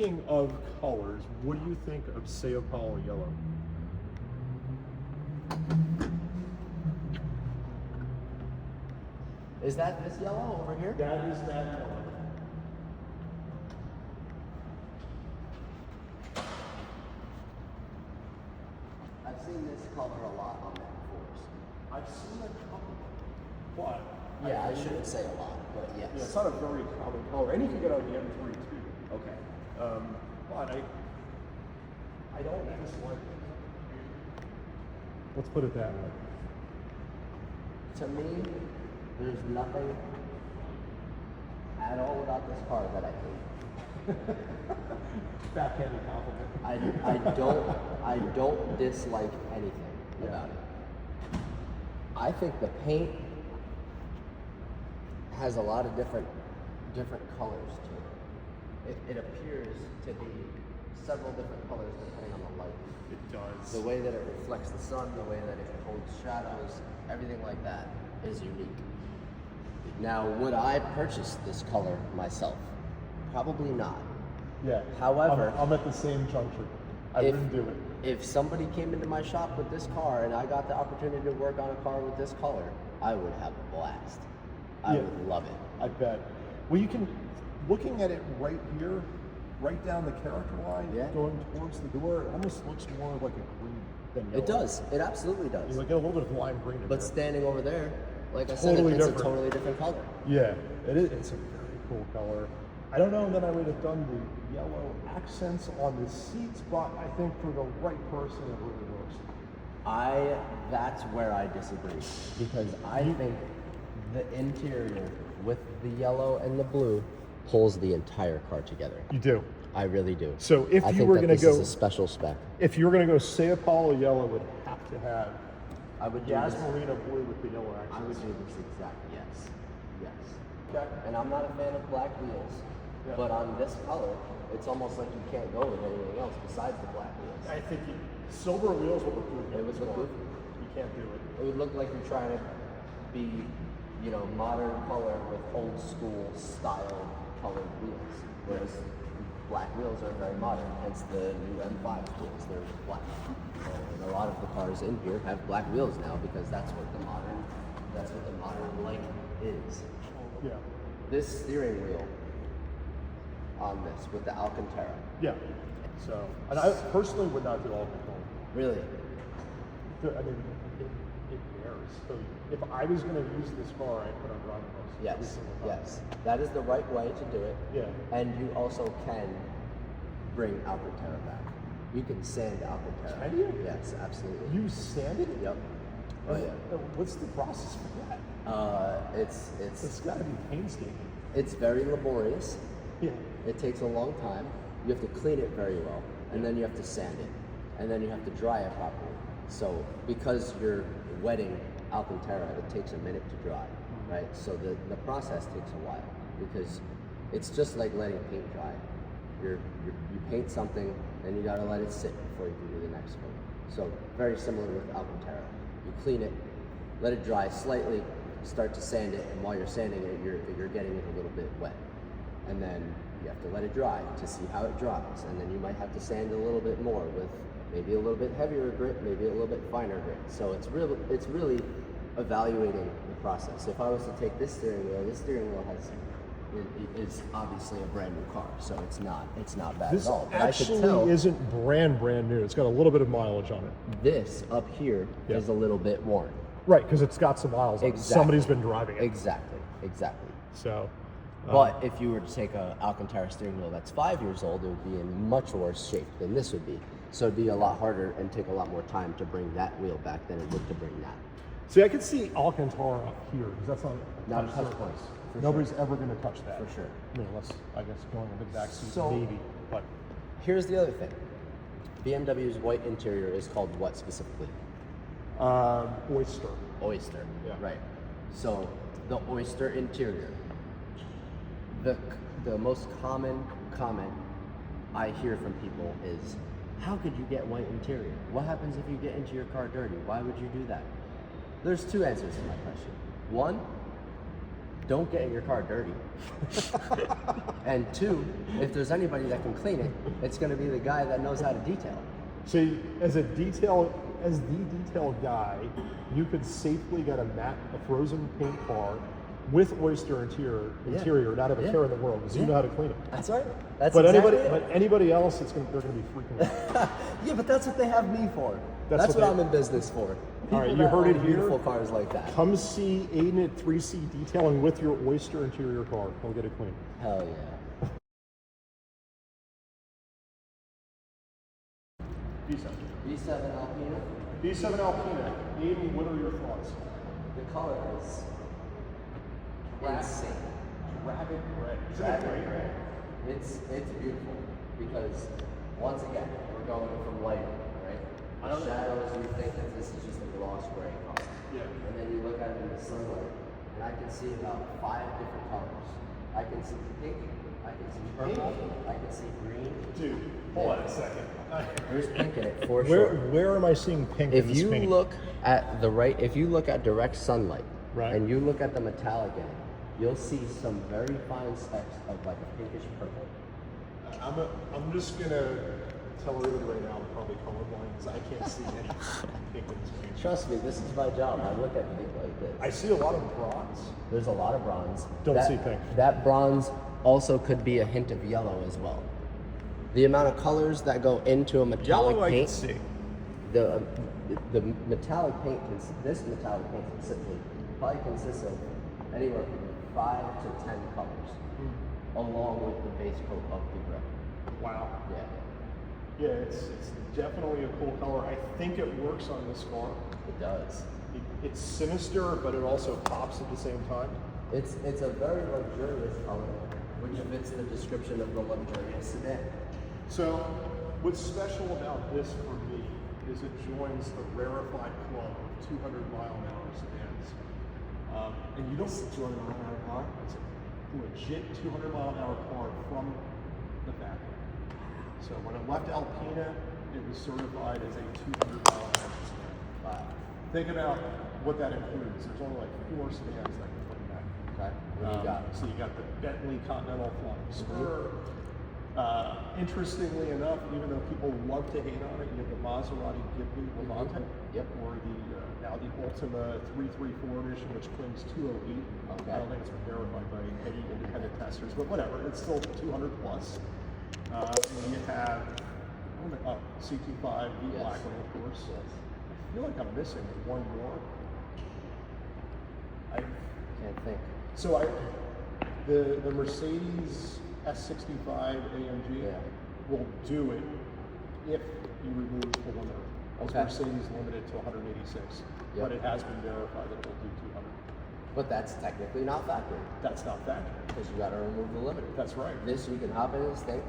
Speaking of colors, what do you think of Sao Paulo yellow? Is that this yellow over here? That is that color. I've seen this color a lot on that force. I've seen a couple, but Yeah, I shouldn't say a lot, but yes. yeah, it's not a very common color, and you can get on the M3 too. Okay. But I don't dislike it. Let's put it that way. To me, there's nothing at all about this car that I hate. Backhanded compliment. I don't dislike anything about it. I think the paint has a lot of different colors to it. It appears to be several different colors depending on the light. It does. The way that it reflects the sun, the way that it holds shadows, everything like that is unique. Now, would I purchase this color myself? Probably not. Yeah. However, I'm at the same juncture. I wouldn't do it. If somebody came into my shop with this car and I got the opportunity to work on a car with this color, I would have a blast. I would love it. I bet. Well, you can, looking at it right here, right down the character line, going towards the door, it almost looks more like a green than yellow. It does. It absolutely does. You get a little bit of lime green in But there. standing over there, like I said, it's a totally different color. Yeah, it is. It's a very cool color. I don't know that I would have done the yellow accents on the seats, but I think for the right person, it really works. That's where I disagree, because I think the interior with the yellow and the blue pulls the entire car together. You do. I really do. So if I you think were that going to this go, is a special spec. if you were going to go Sao Paulo yellow, would have to have I would do gas this. marina blue with the yellow accents. I would do this exact, yes. Okay. And I'm not a fan of black wheels, but on this color, it's almost like you can't go with anything else besides the black wheels. I think silver wheels would look good. It would look good. You can't do it. It would look like you're trying to be, modern color with old school style colored wheels, whereas black wheels are very modern, hence the new M5 wheels, they're black. And a lot of the cars in here have black wheels now because that's what the modern like is. Yeah. This steering wheel on this with the Alcantara. Yeah. So, and I personally would not do all control. Really? I mean, it varies. So if I was going to use this car, I'd put on driving license. every Yes, single time. yes. That is the right way to do it. Yeah. And you also can bring Alcantara back. You can sand Alcantara. Can you? Yes, absolutely. You sanded it? Yep. Oh yeah. What's the process for that? It's got to be painstaking. It's very laborious. Yeah. It takes a long time. You have to clean it very well, and then you have to sand it, and then you have to dry it properly. So because you're wetting Alcantara, it takes a minute to dry, right? So the process takes a while because it's just like letting paint dry. You paint something, then you gotta let it sit before you can do the next coat. So very similar with Alcantara. You clean it, let it dry slightly, start to sand it, and while you're sanding it, you're getting it a little bit wet. And then you have to let it dry to see how it dries. And then you might have to sand a little bit more with maybe a little bit heavier grit, maybe a little bit finer grit. So it's really evaluating the process. If I was to take this steering wheel is obviously a brand new car, so it's not bad This at all. But actually I could tell isn't brand new. It's got a little bit of mileage on it. this up here is a little bit worn. Right, because it's got some miles on it. Exactly. Somebody's been driving it. Exactly. So, But if you were to take an Alcantara steering wheel that's 5 years old, it would be in much worse shape than this would be. So it'd be a lot harder and take a lot more time to bring that wheel back than it would to bring that. see, I could see Alcantara up here because that's Not a touch surface. point. For Nobody's ever going to touch that. For sure. I mean, unless, I guess, going into the back seat, So- maybe. But Here's the other thing. BMW's white interior is called what specifically? Oyster. Oyster. Yeah. Right. So the Oyster interior. The most common comment I hear from people is, how could you get white interior? What happens if you get into your car dirty? Why would you do that? There's two answers to my question. One, don't get your car dirty. And two, if there's anybody that can clean it, it's going to be the guy that knows how to detail it. See, as the detail guy, you could safely get a frozen paint car with oyster interior, not have a care in the world, because you know how to clean it. That's right. That's But exactly it. anybody else, they're going to be freaking out. Yeah, but that's what they have me for. That's what I'm in business for. All right, People you heard that it own here. Beautiful cars like that. Come see Aden at 3C Detailing with your oyster interior car. He'll get it clean. Hell yeah. B7 Alpina. B7 Alpina. Aden, what are your thoughts? The color is insane. Rabbit gray. Rabbit gray. It's beautiful because once again we're going from lighting, right? The shadows, you think that this is just a gloss gray color. Yeah. And then you look at it in the sunlight, and I can see about 5 different colors. I can see pink, I can see purple, I can see green. Dude, hold on a second. There's pink in it for sure. Where am I seeing pink? If in this you paint? look at if you look at direct sunlight, right, and you look at the metallic end, you'll see some very fine specks of like a pinkish purple. I'm just gonna tell everybody right now I'm probably colorblind because I can't see any pink in this paint. Trust me, this is my job. I look at things like this. I see a lot of bronze. There's a lot of bronze. Don't see pink. That bronze also could be a hint of yellow as well. The amount of colors that go into a metallic Yellow, paint. I can see. The metallic paint, this metallic paint specifically, probably consists of anywhere from 5 to 10 colors, along with the base coat of the gray. Wow. Yeah. Yeah, it's definitely a cool color. I think it works on this car. It does. It's sinister, but it also pops at the same time. It's a very luxurious color, which fits the description of the luxurious sedan. So, what's special about this for me is it joins the rarefied club of 200-mile-an-hour sedans. And you don't join a mile-an-hour car. It's a legit 200-mile-an-hour car from the factory. So when it left Alpina, it was certified as a 200-mile-an-hour sedan. Wow. Think about what that includes. There's only like 4 sedans that can put in that. Okay. What do you got? So you got the Bentley Continental Flying Spur. Interestingly enough, even though people love to hate on it, you have the Maserati Ghibli Levante. Yep. Or the Audi Ultima 334 edition, which claims 208. Okay. I don't think it's been verified by any independent testers, but whatever. It's still 200 plus. And then you have CT5 V-Black, of course. Yes. I feel like I'm missing one more. I can't think. So the Mercedes S65 AMG will do it if you remove the limiter. Because Mercedes limited to 186, but it has been verified that it will do 200. But that's technically not factory. That's not factory. Because you got to remove the limiter. That's right. This, you can hop in this thing,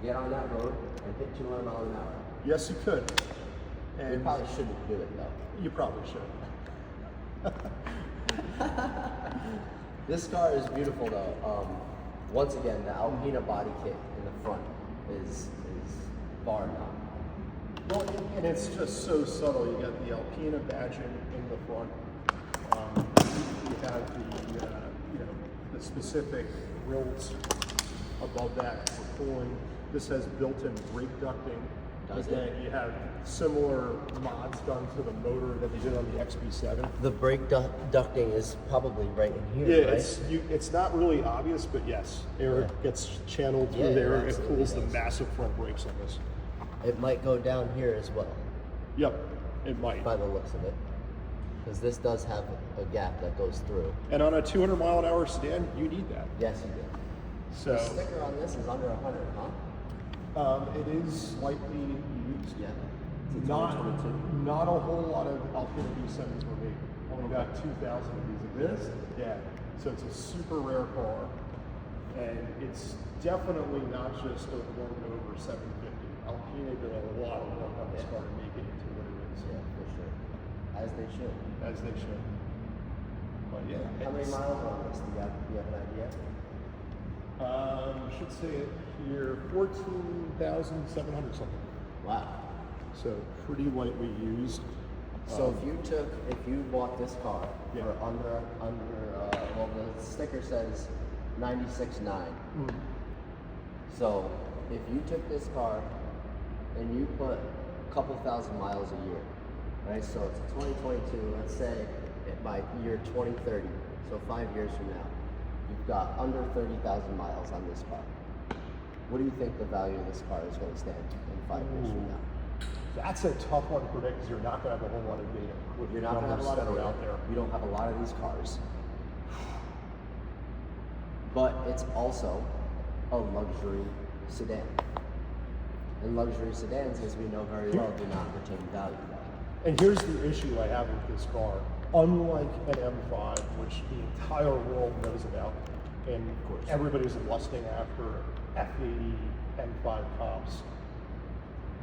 get on that road, and hit 200 miles an hour. Yes, you could. And You probably shouldn't do it though. You probably should. This car is beautiful though. Once again, the Alpina body kit in the front is bar none. Well, and it's just so subtle. You got the Alpina badging in the front. You have the specific grills above that for cooling. This has built-in brake ducting. Again, you have similar mods done to the motor that they did on the XB7. The brake ducting is probably right in here, Yeah, right? it's not really obvious, but yes, air gets channeled through there. It cools the massive front brakes on this. It might go down here as well. Yep, it might. By the looks of it. Because this does have a gap that goes through. And on a 200-mile-an-hour sedan, you need that. Yes, you do. So The sticker on this is under 100, huh? it is slightly used. Yeah. Not a whole lot of Alpina B7s were made. Only got 2,000 of these of this. Yeah. So it's a super rare car, and it's definitely not just a one-over 750. Alpina did a lot of work on this car to make it into what it is. Yeah, for sure. As they should. As they should. But yeah. How many miles are on this? Do you have an idea? Should say it here, 14,700 something. Wow. So pretty lightly used. So if you bought this car for under well, the sticker says 96.9. Mm. So if you took this car and you put a couple thousand miles a year, right? So it's 2022, let's say by year 2030, so 5 years from now, you've got under 30,000 miles on this car. What do you think the value of this car is going to stand in 5 years from now? That's a tough one to predict because you're not going to have a whole lot of data. With You're not going to have a lot of numbers that data. are out there. You don't have a lot of these cars. But it's also a luxury sedan. And luxury sedans, as we know very well, do not retain value. And here's the issue I have with this car. Unlike an M5, which the entire world knows about, and of course everybody's lusting after F80 M5 comps,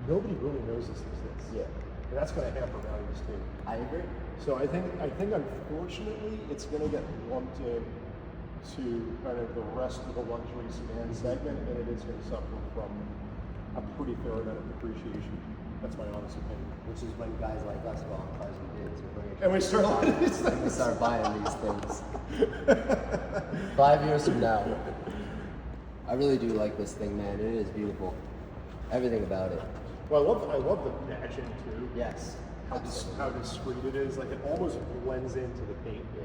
nobody really knows this exists. Yeah. And that's going to hamper values too. I agree. So I think unfortunately it's going to get lumped in to kind of the rest of the luxury sedan segment, and it is going to suffer from a pretty fair amount of depreciation. That's my honest opinion. Which is when guys like us go on cars and bids. And we start buying these things. We start buying these things. 5 years from now. I really do like this thing, man. It is beautiful. Everything about it. Well, I love the badging too. Yes. How discreet it is. Like it almost blends into the paint. Yeah.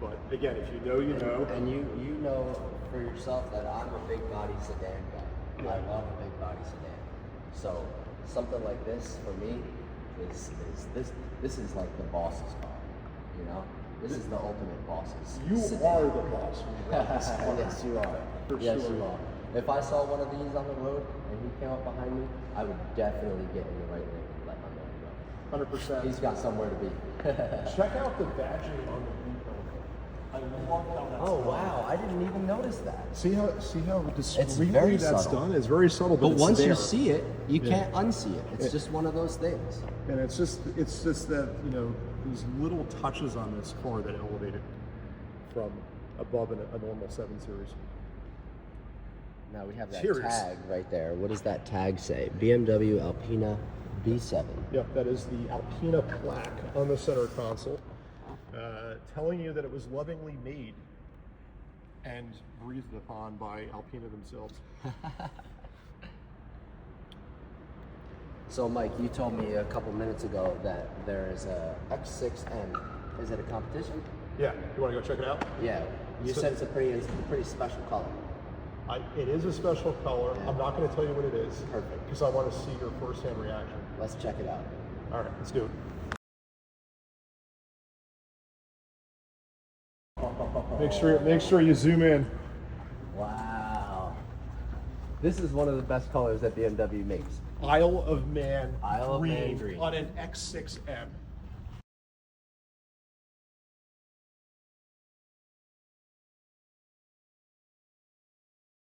But again, if you know, you know. And you know for yourself that I'm a big body sedan guy. Yeah. I love a big body sedan. So something like this for me is this is like the boss's car. You know? This is the ultimate boss's. You sedan. are the boss when you ride this car. Yes, you are. For Yes, sure. you are. If I saw one of these on the road and he came up behind me, I would definitely get in the right lane and let my man go. 100%. He's got somewhere to be. Check out the badging on the boot cover. I love how that's Oh done. wow, I didn't even notice that. See how discreetly very that's subtle. done? It's very subtle, But it's once you there. see it, you Yeah. can't unsee it. It's just one of those things. And it's just that, you know, these little touches on this car that elevate it from above a normal 7 Series. Now we have that Cheers. tag right there. What does that tag say? BMW Alpina B7. Yep, that is the Alpina plaque on the center console, telling you that it was lovingly made and breathed upon by Alpina themselves. So Mike, you told me a couple minutes ago that there is a X6M. Is it a competition? Yeah, you want to go check it out? Yeah. You So- said it's a pretty special color. It is a special color. Yeah. I'm not going to tell you what it is. Perfect. Because I want to see your first-hand reaction. Let's check it out. All right, let's do it. Make sure you zoom in. Wow. This is one of the best colors that BMW makes. Isle of Man Isle of Man green green. on an X6M.